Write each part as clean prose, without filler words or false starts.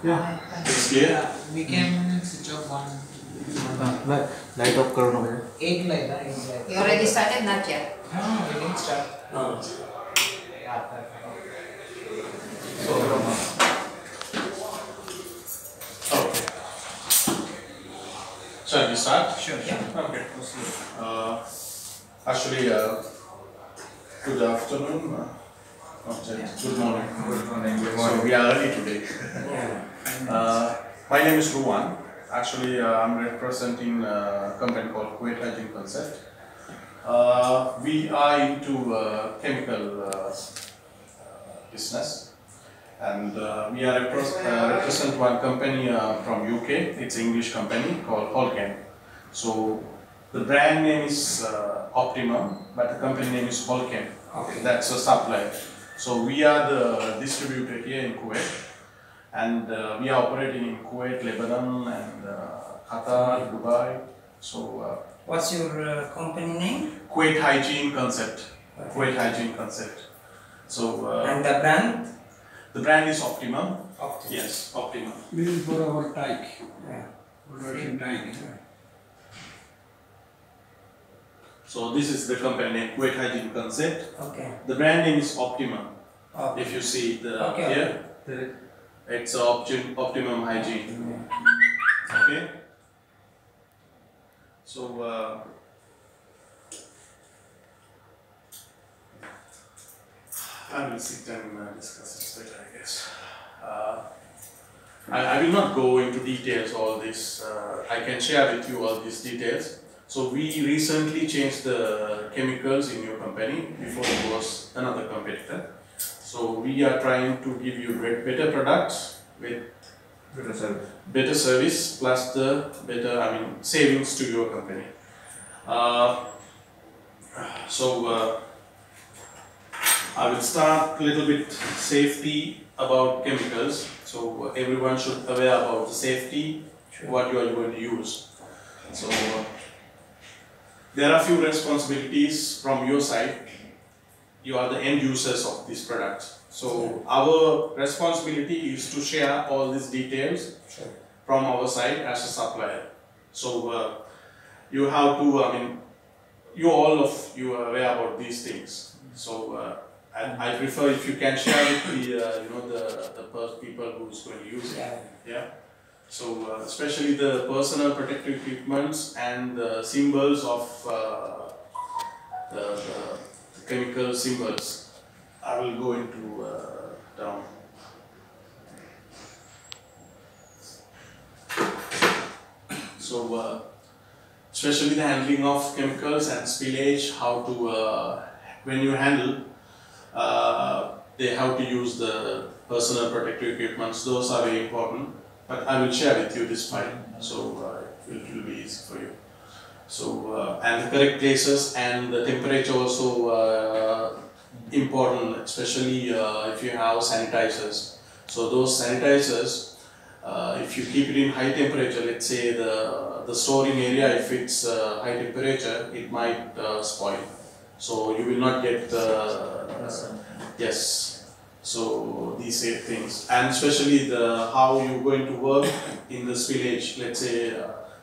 Yeah. It's clear? We can switch off one. Light off करो ना भैया. Eight light, eight light. You already started? Not yet. No, we didn't start. Okay. Shall we start? Sure. Yeah. Okay. Actually, good afternoon. Good morning. Good morning. So we are early today. My name is Ruwan. Actually, I'm representing a company called Kuwait Hygiene Concept. We are into chemical business, and we are represent one company from UK. It's an English company called Holcam. So the brand name is Optimum, but the company name is Holcam. Okay. That's a supplier. So we are the distributor here in Kuwait, and we are operating in Kuwait, Lebanon, and Qatar, Dubai. So What's your company name? Kuwait Hygiene Concept. Kuwait Hygiene Concept. So And the brand? the brand is Optimum. Optimum. Yes, Optimum. This is for our tank. Yeah. Production tank. So this is the company name, Kuwait Hygiene Concept. Okay. The brand name is Optimum. Okay. If you see the Okay. here, it's Optimum Hygiene. Okay. So I will sit and discuss it later, I guess. I will not go into details all this. I can share with you all these details. So we recently changed the chemicals in your company. Before it was another competitor. So we are trying to give you better products with better service plus the better, savings to your company. So I will start a little bit safety about chemicals. So everyone should aware about the safety, what you are going to use. So there are few responsibilities from your side. You are the end users of this product. So our responsibility is to share all these details from our side as a supplier. So you have to, you all of you are aware about these things. So I prefer if you can share with the people who's going to use it. Yeah. So especially the personal protective equipments and the symbols of the chemical symbols, I will go into down. So especially the handling of chemicals and spillage, how to when you handle, they have to use the personal protective equipments. Those are very important. But I will share with you this file, so it will be easy for you. So and the correct places and the temperature also important, especially if you have sanitizers. So those sanitizers, if you keep it in high temperature, let's say the storing area, if it's high temperature, it might spoil. So you will not get yes. So these things, and especially how you're going to work in the spillage. Let's say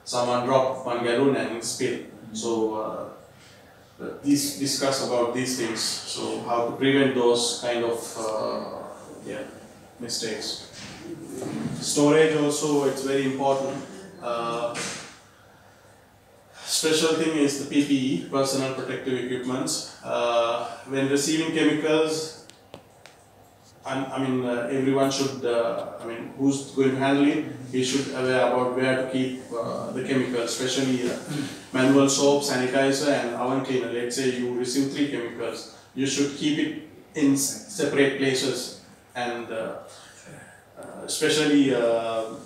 someone dropped 1 gallon and spill. So discuss about these things. So how to prevent those kind of mistakes. Storage also, it's very important. Special thing is the PPE, personal protective equipments. When receiving chemicals, everyone should, who's going to handle it, he should aware about where to keep the chemicals, especially manual soap, sanitizer and oven cleaner. Let's say you receive 3 chemicals, you should keep it in separate places, and especially the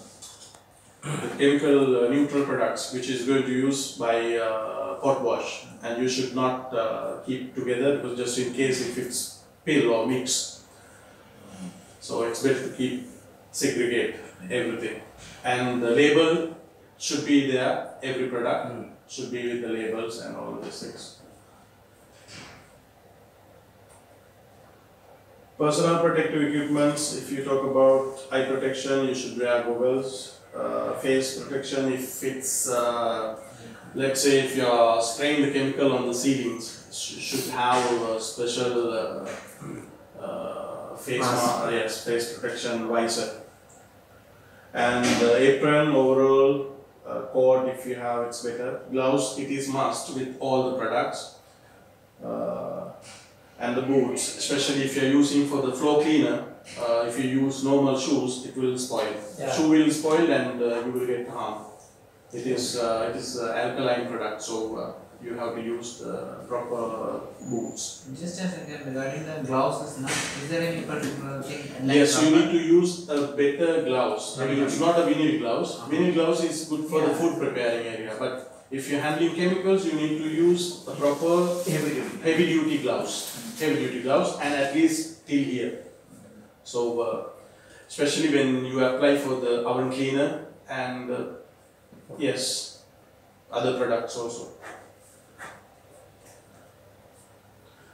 chemical neutral products, which is going to use by pot wash, and you should not keep together, because just in case if it's spill or mix. So it's better to segregate everything. And the label should be there, every product should be with the labels and all of these things. Personal protective equipments, if you talk about eye protection, you should wear goggles. Face protection, if it's, let's say if you're spraying the chemical on the ceilings, you should have a special face mask, yes, face protection visor. And apron, overall, coat, if you have, it's better. Gloves, it is must with all the products. And the boots, especially if you're using for the floor cleaner, if you use normal shoes, it will spoil. Yeah. Shoe will spoil and you will get harm. It is alkaline product, so you have to use the proper boots. Just a second, regarding the gloves, is there any particular thing? Like Yes, you rubber? need to use a better gloves. I mean, it's not a vinyl gloves. Vinyl gloves is good for the food preparing area, but if you're handling chemicals, you need to use a proper heavy duty gloves. Heavy duty gloves, and at least till here. So, especially when you apply for the oven cleaner and yes, other products also.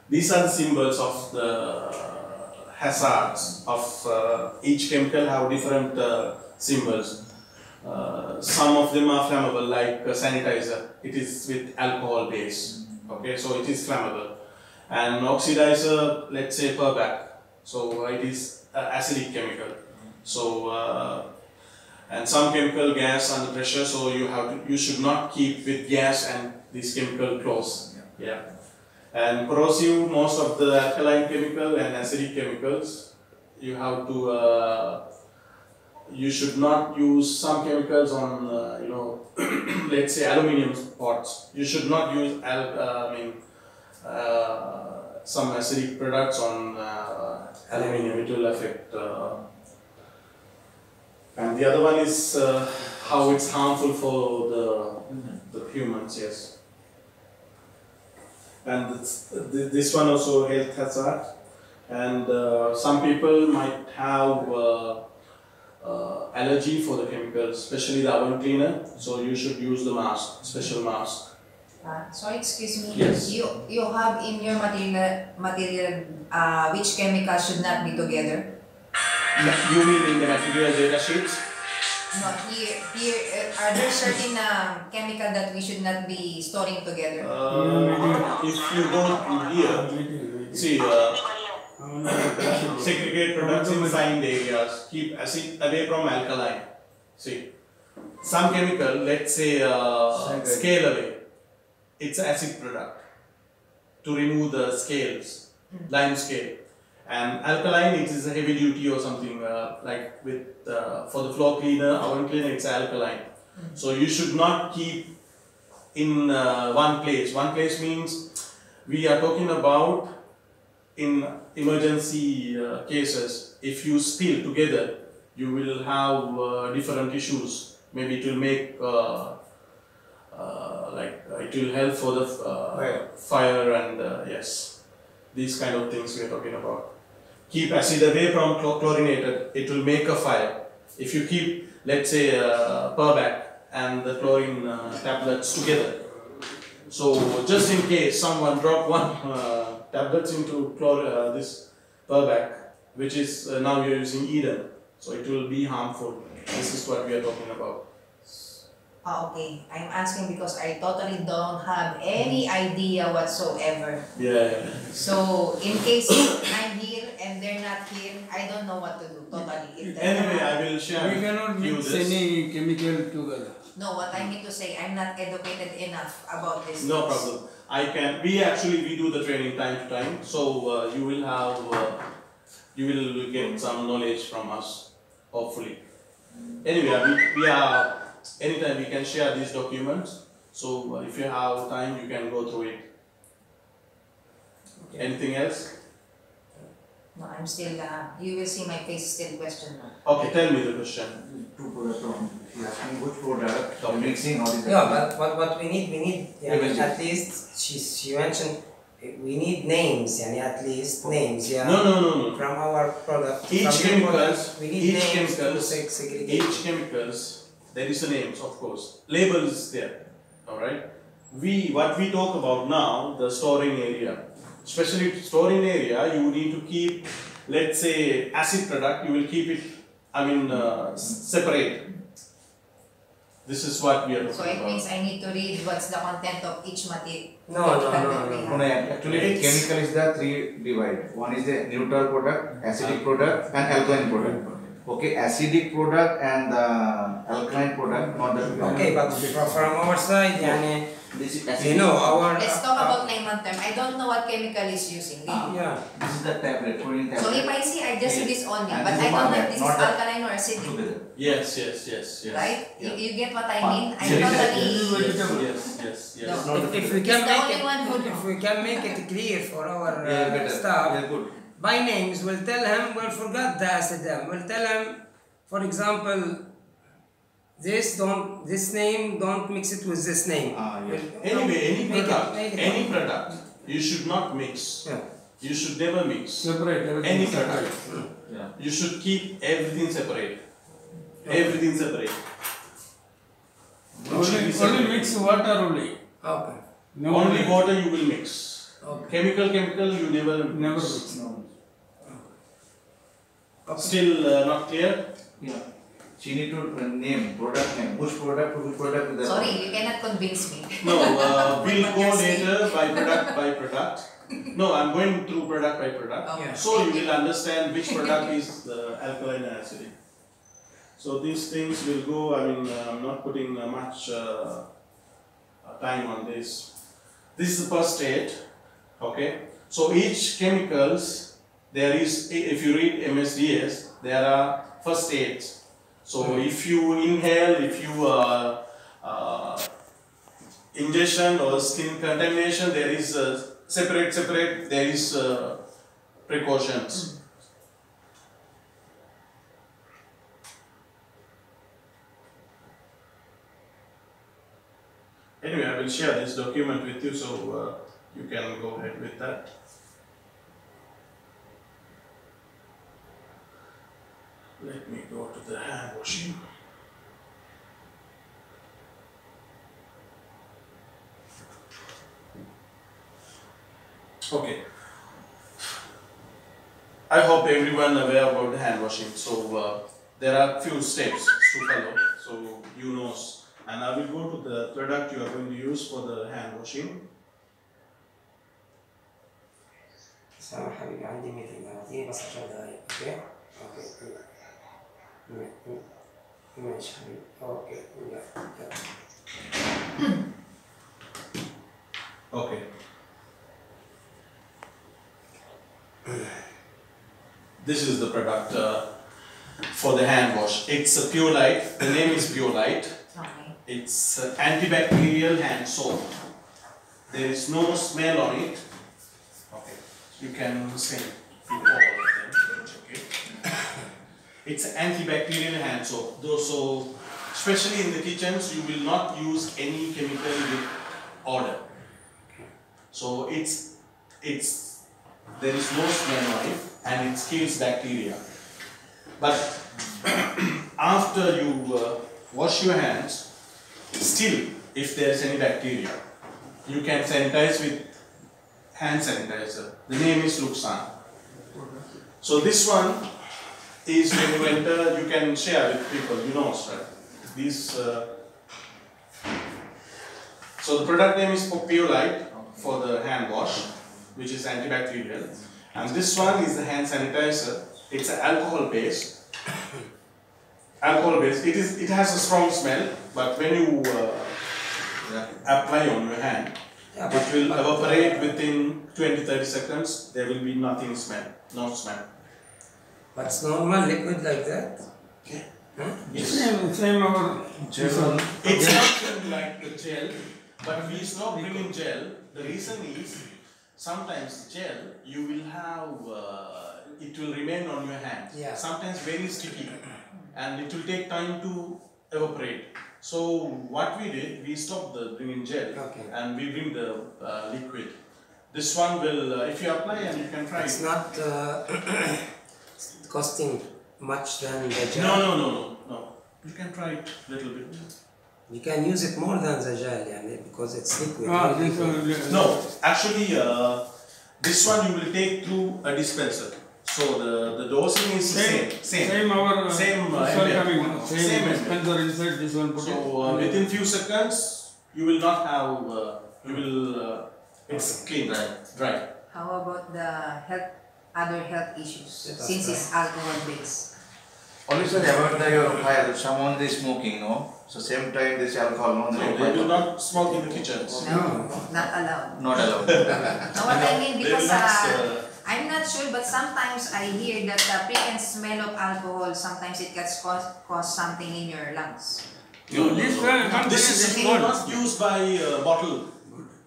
These are the symbols of the hazards of each chemical have different symbols. Some of them are flammable, like sanitizer. It is with alcohol base. Okay, so it is flammable. And oxidizer, let's say perbac. So it is acidic chemical. So and some chemical gas under pressure. So you should not keep with gas and this chemical close. Yeah. And corrosive, most of the alkaline chemical and acidic chemicals, you have to. You should not use some chemicals on, let's say aluminium pots. You should not use some acidic products on aluminium. It will affect. And the other one is how it's harmful for the humans. Yes. And this one also health hazard. And some people might have allergy for the chemicals, especially the oven cleaner. So you should use the mask, special mask. Sorry, excuse me. Yes. You have in your material which chemicals should not be together? You mean in the material data sheets? No, here are there certain chemical that we should not be storing together? If you go here, see, segregate products in signed areas, keep acid away from alkaline. See, some chemical, let's say scale away, it's acid product to remove the scales, lime scale. And alkaline, it is a heavy duty or something like with for the floor cleaner, oven cleaner, it's alkaline. So you should not keep in one place. One place means we are talking about in emergency cases. If you spill together, you will have different issues. Maybe it will make it will help for the fire and yes, these kind of things we are talking about. Keep acid away from chlorinated, it will make a fire. If you keep, let's say, perbac and the chlorine tablets together. So just in case someone drop one tablets into this perbac, which is now you're using Eden, so it will be harmful. This is what we are talking about. Okay, I'm asking because I totally don't have any idea whatsoever. Yeah. So in case I'm here and they're not here, I don't know what to do totally. Anyway, I will share. We cannot mix any chemical together. No, what I mean to say, I'm not educated enough about this. No problem. We do the training time to time, so you will have, you will get some knowledge from us, hopefully. Anyway, we are, anytime we can share these documents, so if you have time, you can go through it. Okay. Anything else? No, I'm still, you will see my face still question mark. Okay, tell me the question. Two products from, he asking which product, Okay. mixing or is Yeah, but what we need Images. at least she mentioned we need names, at least names, yeah. No. From our product. Each from your chemicals, product, we need each names to chemicals, segregate. Each chemicals, there is a names, of course. Label is there, all right. What we talk about now, the storing area. Especially storing area, you need to keep let's say acid product, you will keep it, separate. This is what we are looking So it about. means I need to read what's the content of each material. No. Actually, chemical is the three divide. One is the neutral product, acidic product, and alkaline product. Okay, acidic product and alkaline product, not the. Okay, but from our side, yani, This is you acidic. know, our. Let's talk about layman term. I don't know what chemical is using. Yeah. This is the tablet, chlorine tablet. So if I see, I just see this only, And but this I is don't know if one this is not the- alkaline or acidic. Together. Yes. Right? Yeah. You get what I mean? I'm Yes. totally... Yes. No. If we can He's the make only one who it, if we can make it clear for our Yeah, better. staff, Yeah, good. by names, we'll tell him, we'll forget the acid. We'll tell him, for example, this name, don't mix it with this name. Yes. Anyway, Make it- any product, you should not mix. Yeah. You should never mix. Separate everything. Any separate. product. Yeah. You should keep everything separate. Everything separate. It should be Only separate. mix water only. Okay. No Only mix. water you will mix. Okay. Chemical you never Never mix. mix. No. Still not clear? Yeah. She need to name, product name, which product to which product with the. Sorry, you cannot convince me. No, we'll What go you're saying. later by product. No, I'm going through product by product. Okay. So you Thank will understand which product is the alkaline and acidic. So these things will go, I'm not putting much time on this. This is the first state, okay? So each chemicals, there is, if you read MSDS, there are first states. So if you inhale, if you ingestion or skin contamination, there is separate, there is precautions. Anyway, I will share this document with you so you can go ahead with that. Let me go to the hand washing. Okay. I hope everyone aware about the hand washing. So there are few steps to follow. So you know, and I will go to the product you are going to use for the hand washing. سامح حبيبي عندي ميتنج اعطيني بس 10 دقايق اوكي؟ ماشي حبيبي اوكي Okay. This is the product for the hand wash. It's a Pure Light. The name is Pure Light. Okay. It's antibacterial hand soap. There is no smell on it. Okay. You can say all of them. Okay. It's antibacterial hand soap. So, especially in the kitchens, you will not use any chemical with odor. So there is no smell on it and it kills bacteria. But after you wash your hands, still if there is any bacteria, you can sanitize with hand sanitizer. The name is Luxan. So this one is when you enter, you can share with people, you know, right? So the product name is Pure Light for the hand wash, which is antibacterial. And this one is the hand sanitizer. It's an alcohol base. It has a strong smell, but when you apply on your hand, it will evaporate within 20-30 seconds. There will be no smell. But it's normal liquid like that? Okay. Same our gel. It's not like the gel, but we stop bringing gel. The reason is sometimes gel you will have it will remain on your hand. Yeah. Sometimes very sticky, and it will take time to evaporate. So what we did, we stopped the bringing gel, and we bring the liquid. This one will, if you apply and you can try. It's not costing much than the gel. No. You can try it a little bit. You can use it more than the gel, because it's liquid. This one. No, actually, this one you will take through a dispenser. So the dosing is same. Same our Same, this one ML. coming. Same Same ML. dispenser inside this one put So it. within few seconds, you will not have. You will. It's clean, dry. How about the other health issues? That's Since right. it's alcohol based. Only sir about your fire, someone is smoking, no? So same time this alcohol, no? So they do not smoke in the kitchens. No, not allowed. Not allowed. No, what I mean, They will because not. I'm not sure, but sometimes I hear that the pick and smell of alcohol, sometimes it can cause something in your lungs. No, This one, This is this not used by bottle.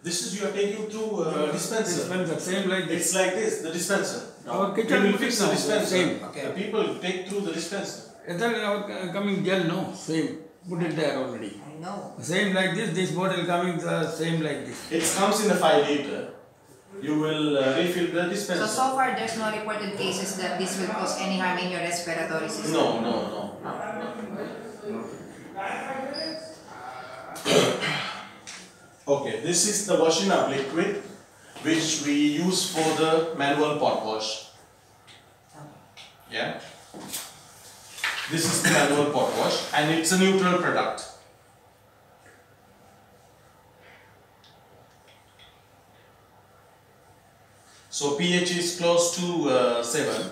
This is you are taking through dispenser. dispenser, same like this. It's like this, the dispenser. Our You kitchen will put fix it the now, dispenser. same. Okay. The people take through the dispenser. And then our coming gel, no, same. Put it there already. I know. Same like this bottle coming the same like this. It comes in a 5 liter. You will refill the dispenser. So far there's no reported cases that this will cause any harm in your respiratory system. No. Okay, this is the washing up liquid which we use for the manual pot wash. Yeah. This is the manual pot wash and it's a neutral product. So pH is close to 7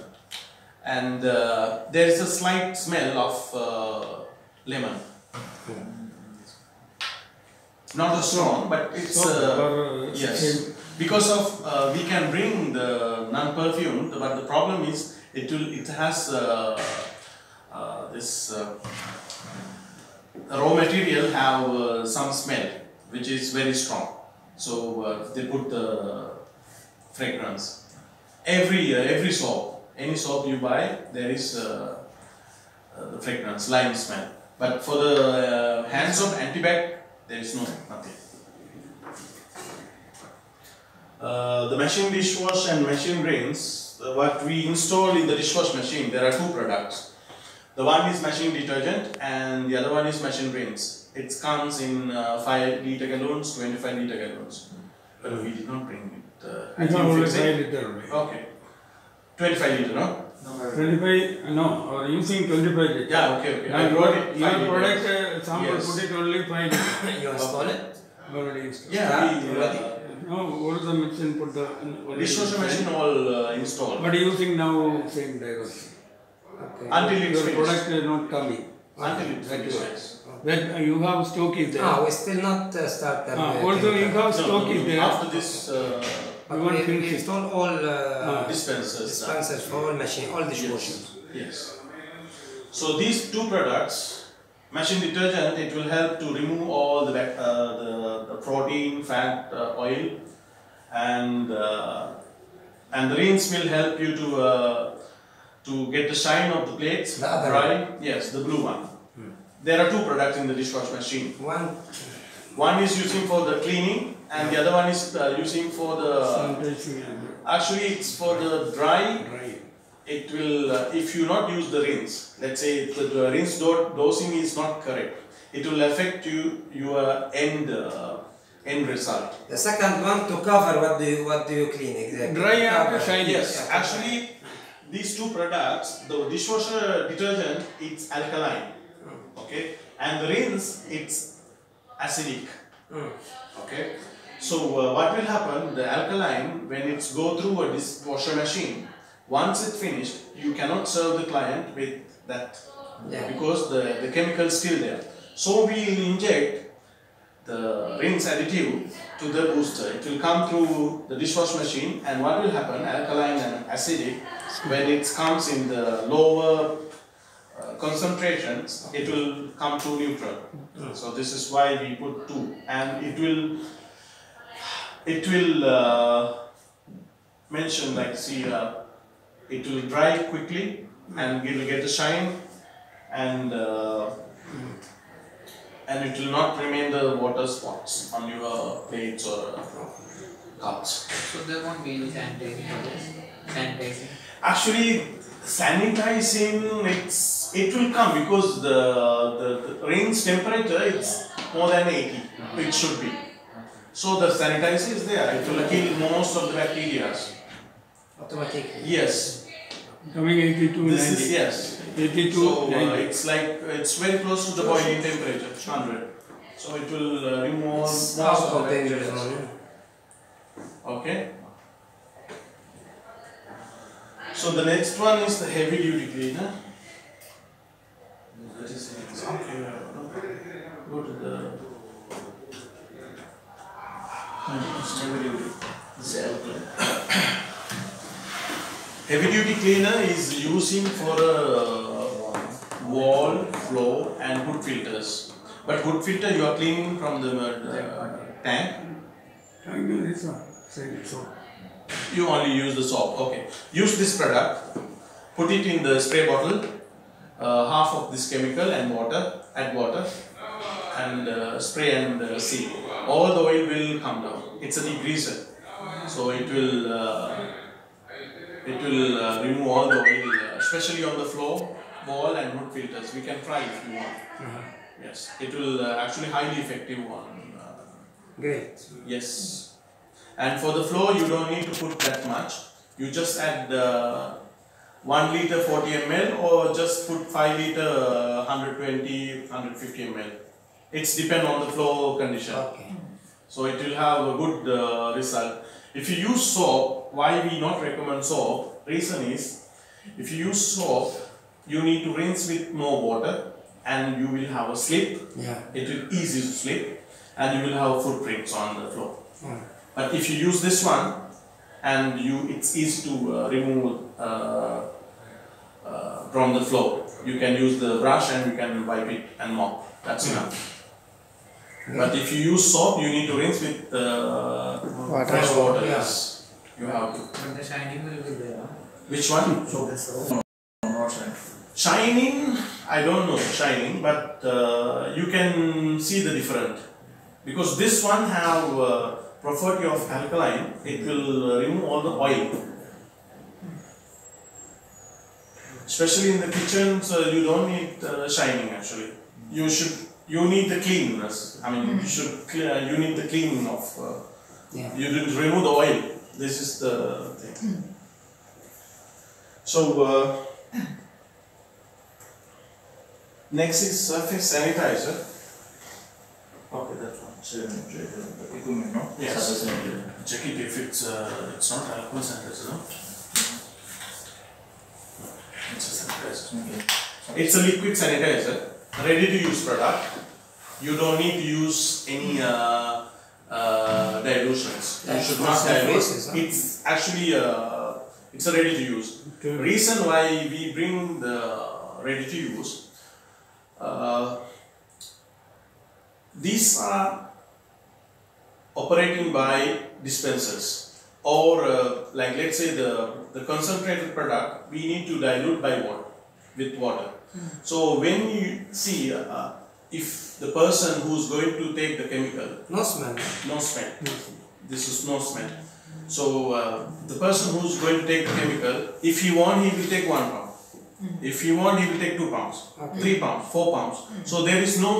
and there is a slight smell of lemon. Not as strong, but it's yes. Same. Because of we can bring the non-perfumed, but the problem is it has this raw material have some smell which is very strong. So they put the fragrance. Every soap, any soap you buy, there is the fragrance, lime smell. But for the hands of antibac, there is nothing. The machine dishwash and machine rinse, what we install in the dishwash machine, there are two products. The one is machine detergent and the other one is machine rinse. It comes in 5 liter gallons, 25 liter gallons. But we did not bring it. I I think can only fix 5 it. liter only. Okay. 25 liter, no? 25, no, or using 25 liter. Yeah, okay. Now I brought it. your 5 product, liters. sample Yes. put it only 5 liter. You install it? Already installed. Yeah, we, No, all the machine put the already dishwasher inside. machine all installed. But using now same diversity. Okay. Until it's Your finished. product is not coming. Until it's That finished. is. That you have stock is there. We still not start that. Also you have stock is there. After this You want we finish it. install all dispensers. dispensers for all machine, all dishwashers. Yes. So these two products, machine detergent, it will help to remove all the protein, fat, oil, and the rinse will help you to get the shine of the plates The other dry. Yes, the blue one. There are two products in the dishwash machine. One is using for the cleaning, and the other one is using for the. Sanitizing and Actually, it's for the dry. dry. It will, if you not use the rinse, let's say if the rinse dosing is not correct, it will affect your end result. The second one to cover what do you clean exactly? Dry and Cover. shiny. Yes, actually, these two products, the dishwasher detergent, it's alkaline, okay, and the rinse, it's acidic, okay. So what will happen? The alkaline, when it's go through a dishwasher machine, once it's finished, you cannot serve the client with that because the chemical is still there. So we will inject the rinse additive to the booster. It will come through the dishwash machine, and what will happen? Alkaline and acidic, when it comes in the lower concentrations, it will come to neutral. So this is why we put two, and it will mention like see. It will dry quickly and you will get the shine, and it will not remain the water spots on your plates or cups. So there won't be any sanitizing for this? Sanitizing? Actually, sanitizing, it will come because the rinse temperature is more than 80. It should be. So the sanitizer is there. It will kill most of the bacteria. Automatically. Yes. Coming 82, This 90. is, yes. 82, So 90. it's like, it's very close to the boiling temperature, 100. So it will remove most Half of of the the impurities. zone. Okay. So the next one is the heavy duty cleaner. That is something. Go to the heavy duty. Heavy duty cleaner is using for wall, floor, and hood filters. But hood filter you are cleaning from the tank. Thank you, this one. Say so. You only use the soap. Okay. Use this product. Put it in the spray bottle. Half of this chemical and water. Add water and spray and seal. All the oil will come down. It's a degreaser, so it will remove all the oil, especially on the floor, wall, and hood filters. We can try if you want. Yes, it will actually highly effective on. Great. Yes, and for the floor you don't need to put that much. You just add 1 liter 40 ml or just put 5 liter 120 150 ml. It's depend on the flow condition. Okay. So it will have a good result. If you use soap, why we not recommend soap? Reason is, if you use soap, you need to rinse with more water and you will have a slip. Yeah. It will easy to slip and you will have footprints on the floor. Mm. But if you use this one and it's easy to remove from the floor. You can use the brush and you can wipe it and mop. That's enough. But if you use soap, you need to rinse with fresh water. Yeah. Yes, you have to. But the shining will be there. Huh? Which one? Not shining. Shining, I don't know shining, but you can see the difference. Because this one have property of alkaline, it will remove all the oil. Especially in the kitchen, so you don't need shining actually. You need the cleanness. I mean, you need the cleaning of. You didn't remove the oil. This is the thing. So next is surface sanitizer. Okay, that one. Equipment, no? Yes. Check it if it's not alcohol sanitizer. No? It's a sanitizer. It's a liquid sanitizer, ready to use product. You don't need to use any dilutions. You should not dilute. It's actually it's a ready to use. Reason why we bring the ready to use. These are operating by dispensers or like let's say the concentrated product we need to dilute by water with water. So when you see if the person who's going to take the chemical, No smell. no smell, this is no smell. So the person who's going to take the chemical, if he want he will take 1 pound. If he want he will take 2 pounds, 3 pounds, 4 pounds. So there is no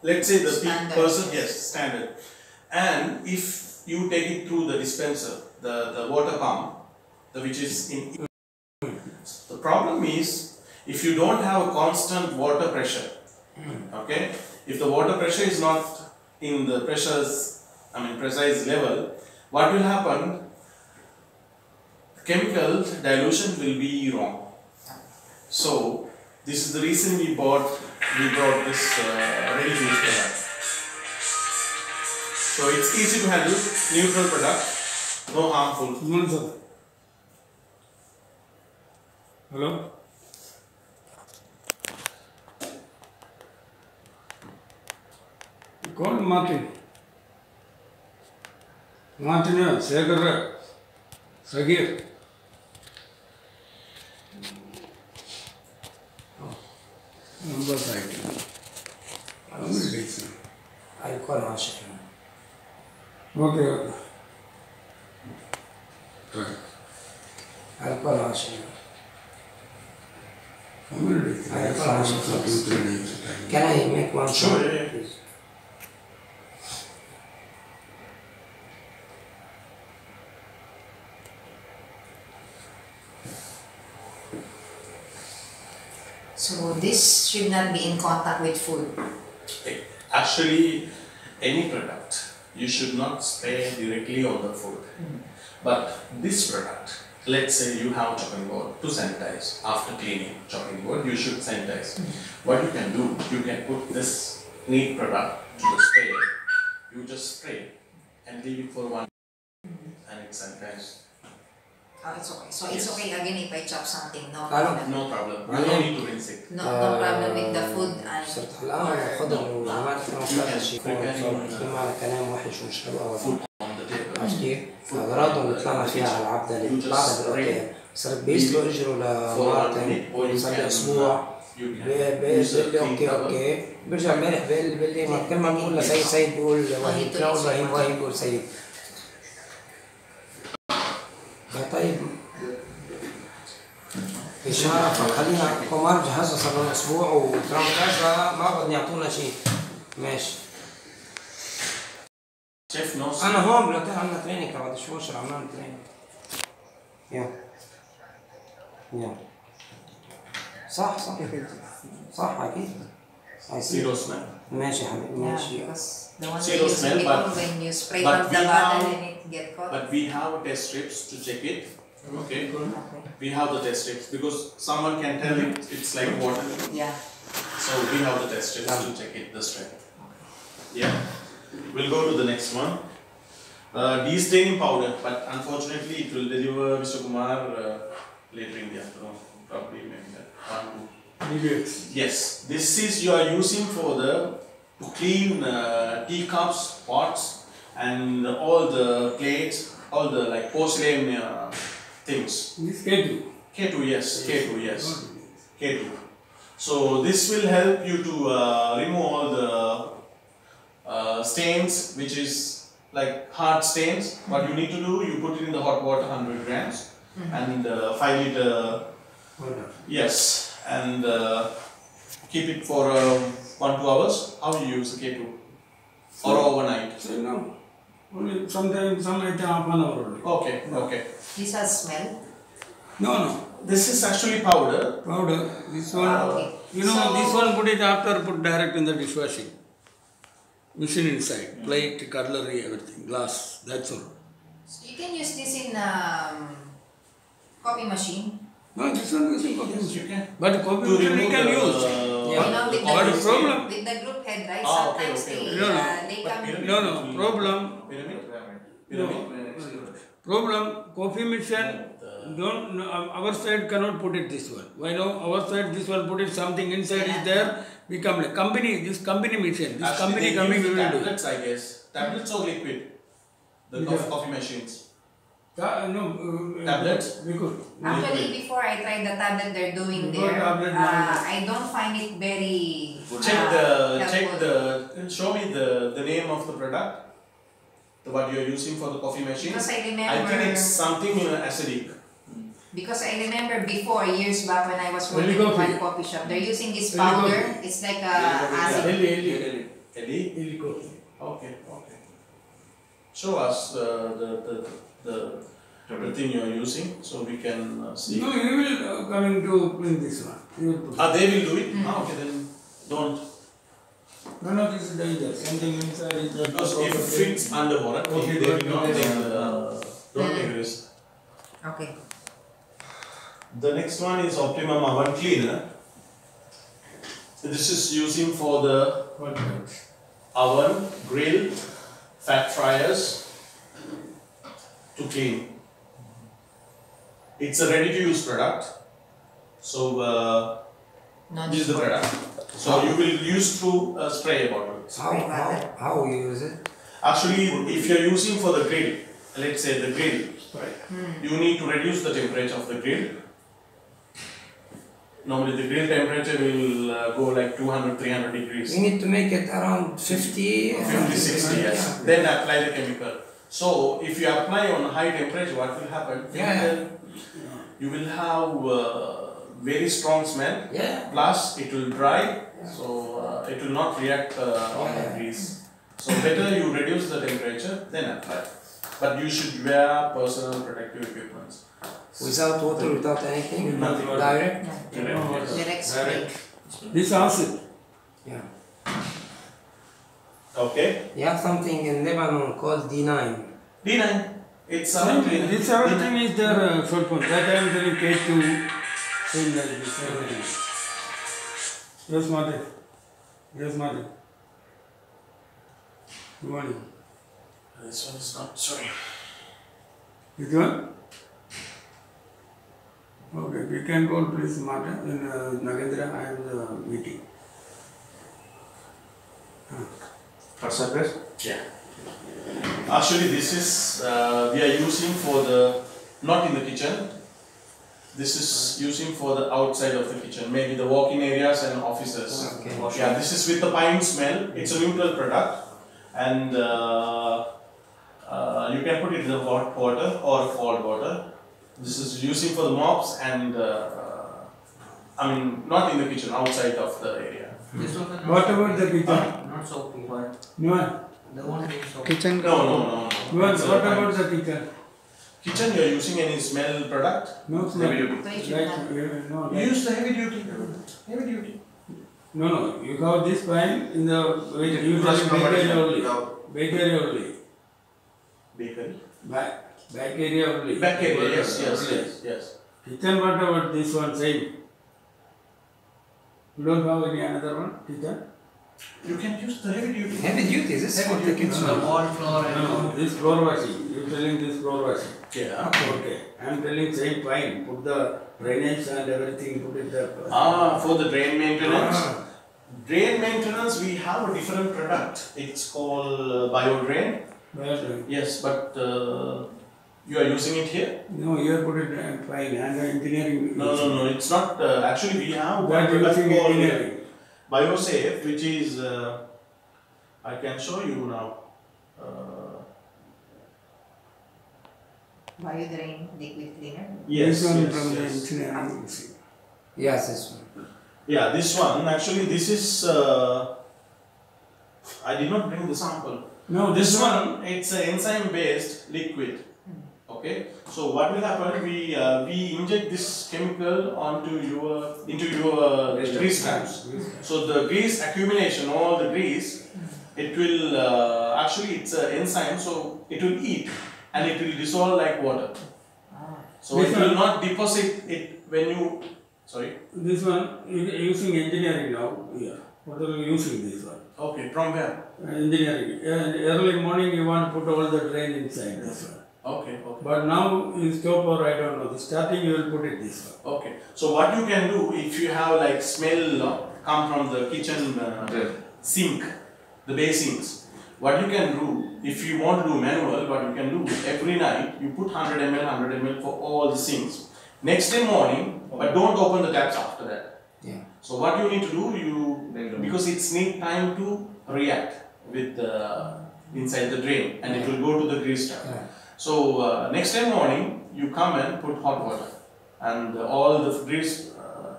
let's say the person, yes, standard. And if you take it through the dispenser, the water pump, which is in, the problem is if you don't have a constant water pressure, okay, if the water pressure is not in the precise level, what will happen? Chemical dilution will be wrong. So this is the reason we brought this ready to use product. So it's easy to handle, neutral product, no harmful. Good morning, sir. Hello? You called Martin. Martin, Segar, Sagir. Number side. How many days? I'll call Ashik. Okay. Right. I'll call Ashik. How many days? I'll call Ashik. 2-3 days. Can I make one Sure, shot? yeah. Please. this should not be in contact with food. Actually, any product, you should not spray directly on the food. But this product, let's say you have chopping board to sanitize. After cleaning chopping board, you should sanitize. What you can do, you can put this neat product to the sprayer. You just spray and leave it for 1 minute and it's sanitized. Oh, it's okay. So it's okay again if I chop something, no Hello. problem. No problem. You don't need to rinse it. No problem with the food and صرت الآن أخذ وعملت كمان شيء كمان كلام وحش وشربه Food on the table. عرفت كيف؟ أغراضهم اللي طلعنا فيها على العبدة اللي طلعنا بالأوتيل صرت بيسلوا إجره لمارتن صار لي أسبوع بيقول لي أوكي برجع امبارح بيقول لي كل ما بقول لسيد سيد بيقول وهيب كل ما وهيب بيقول سيد طيب إشارة فخلينا قمر جهزنا صار لنا أسبوع وترامب كذا ما بدنا يعطونا شيء ماشي Chef knows. أنا هون بالأوتيل عندنا تريننج بعد شوي شو عملنا تريننج يا صح صح أكيد Zero smell. ماشي حبيبي yeah, ماشي because the one Zero that you smell, spray but- on when you spray but on the we bottle have- and it get caught. But we have test strips to check it. Okay. Okay. We have the test strips because someone can tell it's like water. Yeah. So we have the test strips to check it the strength. Yeah. We'll go to the next one. De-staining powder, but unfortunately it will deliver Mr. Kumar later in the afternoon. Probably maybe that 1, 2. Yes. This is you are using for the to clean teacups, pots, and all the plates, all the like porcelain things. This K2. K2, yes. K2, yes. K2. So this will help you to remove all the stains, which is like hard stains. What you need to do, you put it in the hot water, 100 grams, and 5 liter. Yes, and keep it for 1-2 hours. How you use the K2? Or overnight? So no, only sometimes some item half an hour only. Okay, okay. This has smell. No, This is actually powder. powder. This one, Okay. you know, So- this one put it after, put direct in the dishwashing. Machine inside, plate, cutlery, everything, glass, that's all. So you can use this in coffee machine. No, this one is in coffee You machine. can. But coffee To machine we remove can the, use. You know, with But the problem, with the group head, right? Ah, okay, Sometimes okay, they okay. No, no. they But come. pyramid- no, problem, Pyramid? no, Pyramid? problem, coffee machine, don't, no, our side cannot put it this one. Why no, our side this one put it something inside is there, we come like company, this company machine, this Actually, company they coming use we will do. tablets, I guess. Tablets or liquid? The Yeah. coffee machines. No, Tablets? because Actually, before I tried the tablet they're doing Before there, tablet, no. I don't find it very. Check helpful. show me the name of the product. What you are using for the coffee machine. Because I I think remember. it's something acidic. Because I remember before, years back when I was working in Coffee. one coffee shop, they're using this Eli powder. coffee. It's like Eli acid. Eli? Okay, okay. Show us the thing you are using so we can see. no, you will coming to print this one. You will put. They will do it? Okay, then don't. No, this is dangerous. Something inside is not. Because if it fits under warranty, Okay, they will not okay. take don't take risk. Okay. The next one is Optimum Oven Cleaner. This is using for the oven, grill, fat fryers to clean. It's a ready-to-use product. So No this is the product. So you will use through a spray bottle. how you use it Actually, if you're using for the grill, let's say the grill, you need to reduce the temperature of the grill. Normally the grill temperature will go like 200-300 degrees. you need to make it around 50 50-60, yes. Then apply the chemical. So if you apply on high temperature, what will happen? Yeah. You will have very strong smell. Yeah. Plus it will dry, so it will not react on the grease. So better you reduce the temperature, then apply. But you should wear personal protective equipment. Without water, without anything, Nothing. direct. Yeah. Direct, yes. Direct spray. This acid. Yeah. Okay. You have something in Lebanon called D9. D9. It's something. This everything is there, short form. That I am telling K2. Same like this. Everything. Yes, Mother. Yes, Mother. Good morning. This one is not. Sorry. This one? Okay, we can call please Mata in Nagendra. I am the meeting. For surface? Yeah. Actually, this is we are using for the not in the kitchen. This is using for the outside of the kitchen, maybe the walk-in areas and offices. Okay. Yeah, this is with the pine smell. It's a neutral product, and you can put it in the hot water or cold water. This is using for the mops and I mean not in the kitchen, outside of the area. This one is What about the kitchen? not soapy, but No. the one being soapy. Kitchen. No. What It's a about pine. the kitchen? Kitchen, you are using any smell product? No smell. Heavy duty. So it should Like, not. no, You like, use the heavy duty. Heavy duty. no. You have this pine in the usually First bakery commodity. only. Yeah. Bakery only. Bakery. Back area only. Back area, yes. Kitchen, what about this one? Same. You don't have any another one? Kitchen? You can use the heavy duty. Heavy duty, this is for Heavy the duty. kitchen. The wall, floor, and No, this floor washing. You telling this floor washing. Yeah. Okay. I am telling same fine. Put the drainage and everything. Put it there. For the drain maintenance. Ah. Drain maintenance, we have a different product. It's called BioDrain. But, Yes, but you are using it here? no, you have put it fine and engineering. No. It's not. Actually, we have one That product using called engineering. BioSafe, which is. I can show you now. Biodrain liquid cleaner. Yes. This one yes, from the yes. engineering. You see. Yes, this one. Yeah, this one. Actually, this is. I did not bring the sample. No, This one, it's an enzyme-based liquid. Okay, so what will happen? We inject this chemical into your grease traps. So the grease accumulation, all the grease, it will actually it's an enzyme, so it will eat and it will dissolve like water. So This it will one- not deposit it when you. Sorry. This one using engineering now. Yeah. What are you using this one? Okay, from where? Engineering. Early morning you want to put all the drain inside this one. Okay. But now you stop or I don't know. The starting you will put it this one. Okay. So what you can do if you have like smell come from the kitchen sink, the basins. What you can do if you want to do manual, what you can do every night you put 100 ml for all the sinks. Next day morning, but don't open the taps after that. Yeah. So what you need to do, because it's need time to react with inside the drain and it will go to the grease trap. Yeah. So next day morning you come and put hot water and all the grease,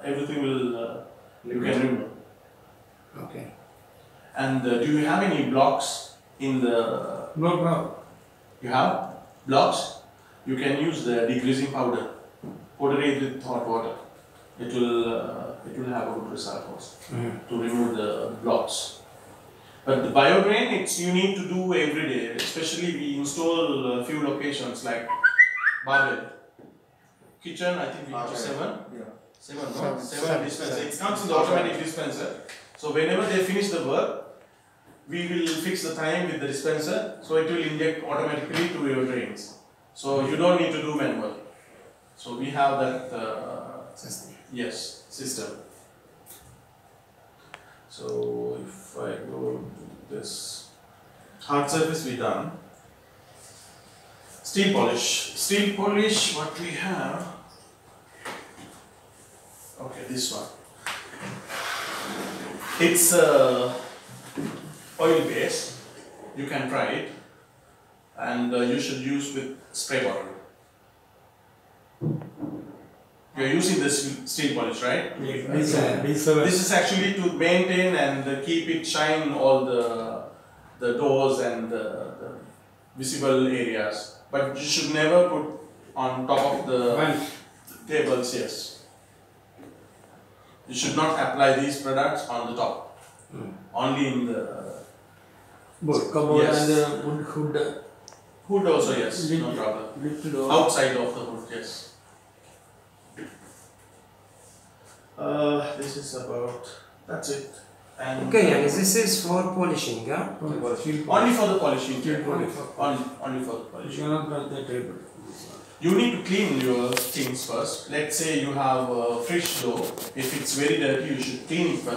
everything will you can remove. Okay. And do you have any blocks in the? No problem. You have blocks. You can use the degreasing powder. Powder it with hot water. It will have a good result also to remove the blocks. But the BioDrain, it's you need to do every day. Especially we install a few locations like Babel, kitchen. I think we have seven. Seven dispenser. It comes in the automatic dispenser. So whenever they finish the work, we will fix the time with the dispenser. So it will inject automatically to your drains. So you don't need to do manual. So we have that. System. Yes, system. So if I go to this hard surface, we done. Steel polish. Steel polish, what we have? Okay, this one. It's oil base. You can try it, and you should use with spray bottle. You are using this steel polish, right? This This is actually to maintain and keep it shine all the doors and the visible areas. But you should never put on top of the tables, yes. You should not apply these products on the top. Only in the Cupboard Yes. and the wood hood. hood also, yes, no problem. Lifted over. Outside of the hood, yes. This is about, that's it. And Okay, يعني this is for polishing, yeah? only for the polishing. Steel polish. Only for the You polishing. cannot touch the table. You need to clean your things first. Let's say you have a fish dough. If it's very dirty, you should clean it first.